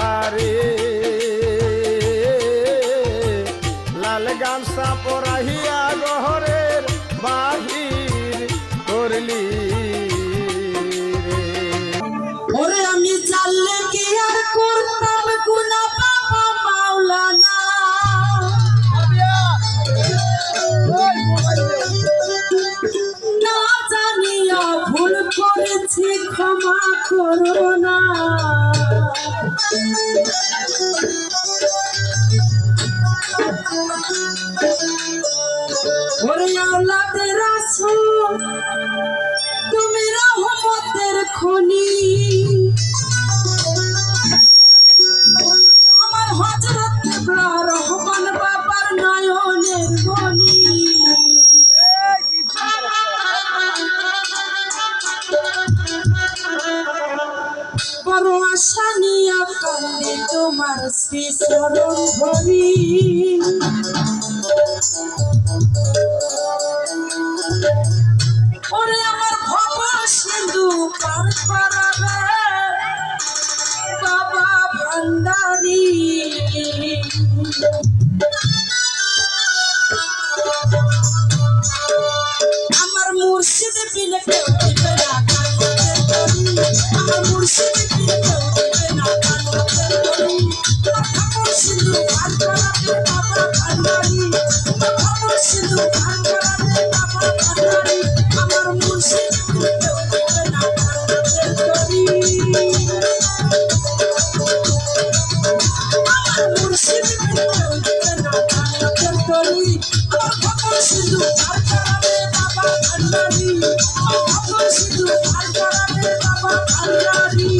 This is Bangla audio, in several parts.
তাহারে লাল গামছা পরাহিয়া গহরের বাহির করলি ওরে আমি জানলে কি আর করতাম গুনাহ বাবা মাওলানা না জানিয়া ভুল করেছি ক্ষমা করো না ওরে আওলাদে রাসূল তুমি রহমতের খনি আমার হযরত কিবলা রহমান বাবার নয়নের মনি বড় আশা নিয়া কান্দে তোমার শ্রী চরণ ধরি ওরে আমার ভব সিন্ধু পার করাবে বাবা ভান্ডারি আমার মুর্শিদ বিনে কেউ দিবে না কানতে ধরি আমার মুর্শিদ বিনে কেউ দিবে না কানতে ধরি ভব সিন্ধু পার করাবে বাবা ভান্ডারি ভব সিন্ধু পার করাবে বাবা ভান্ডারি আমার মুর্শিদ বিনে কেউ দিবে না কানতে ধরি আমার মুর্শিদ বিনে কেউ দিবে না কানতে ধরি আমার ভব সিন্ধু পার করাবে বাবা ভান্ডারি ভব সিন্ধু পার করাবে বাবা ভান্ডারি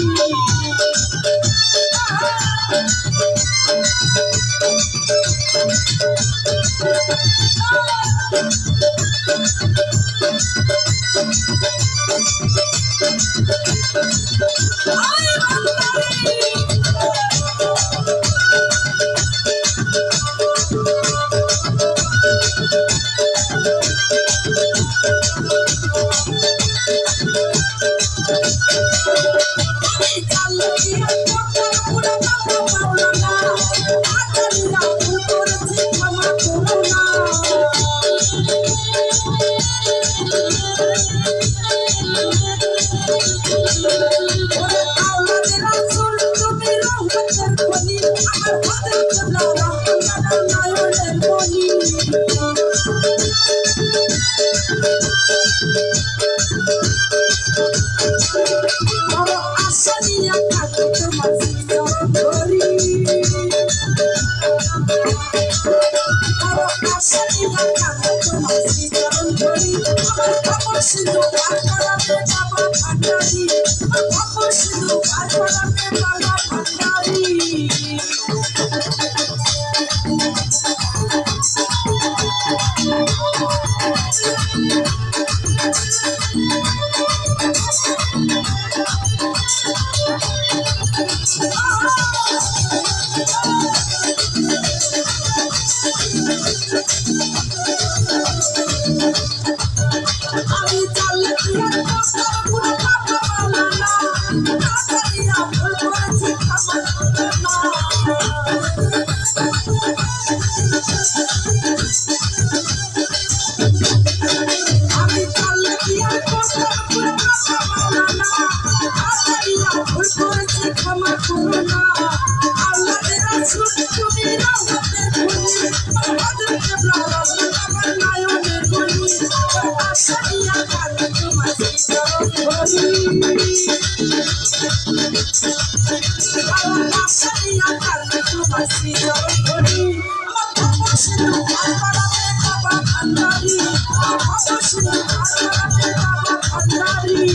সিন্ধু পার করাবে বাবা ভান্ডারি ভব সিন্ধু পার করাবে বাবা ভান্ডারি আমি জানলে কি আর করতাম গুনাহ বাবা মাওলানা না জানিয়া ভুল করেছি ক্ষমা করো না আমি জানলে কি আর করতাম গুনাহ বাবা মাওলানা না জানিয়া ভুল করেছি ক্ষমা করো না আওলাদে রাসূল তুমি রহমতের খনি হযরত কিবলা রহমান বাবার নয়নের মনি আশা নিয়া কান্দে তোমার শ্রী চরণ ধরি আশা নিয়া কান্দে তোমার শ্রী চরণ ধরি আমার ভব সিন্ধু পার করাবে বাবা ভান্ডারি ভব সিন্ধু পার করাবে বাবা ভান্ডারি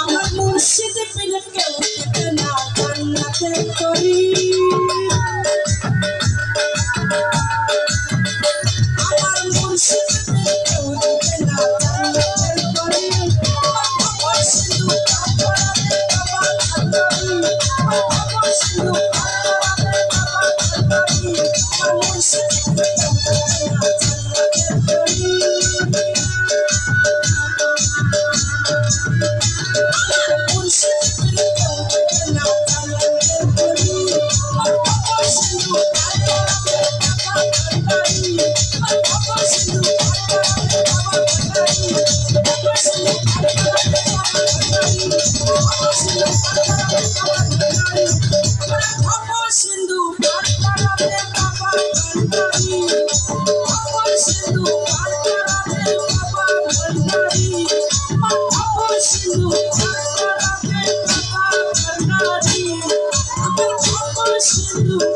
আমার মুর্শিদ পেলে কেউ দিবে না জান্নাতের তরি। আমার মুর্শিদ পেলে কেউ দিবে না জান্নাতের তরি। আমার সিন্ধু পার করাবে বাবা খাতরি। আমার সিন্ধু পার করাবে বাবা খাতরি। আমার মুর্শিদ পেলে কেউ দিবে না জান্নাতের তরি। সিন্ধু পার করাবে বাবা ভান্ডারি। আমার সিন্ধু পার করাবে বাবা ভান্ডারি। আমার সিন্ধু পার করাবে বাবা ভান্ডারি। আমার সিন্ধু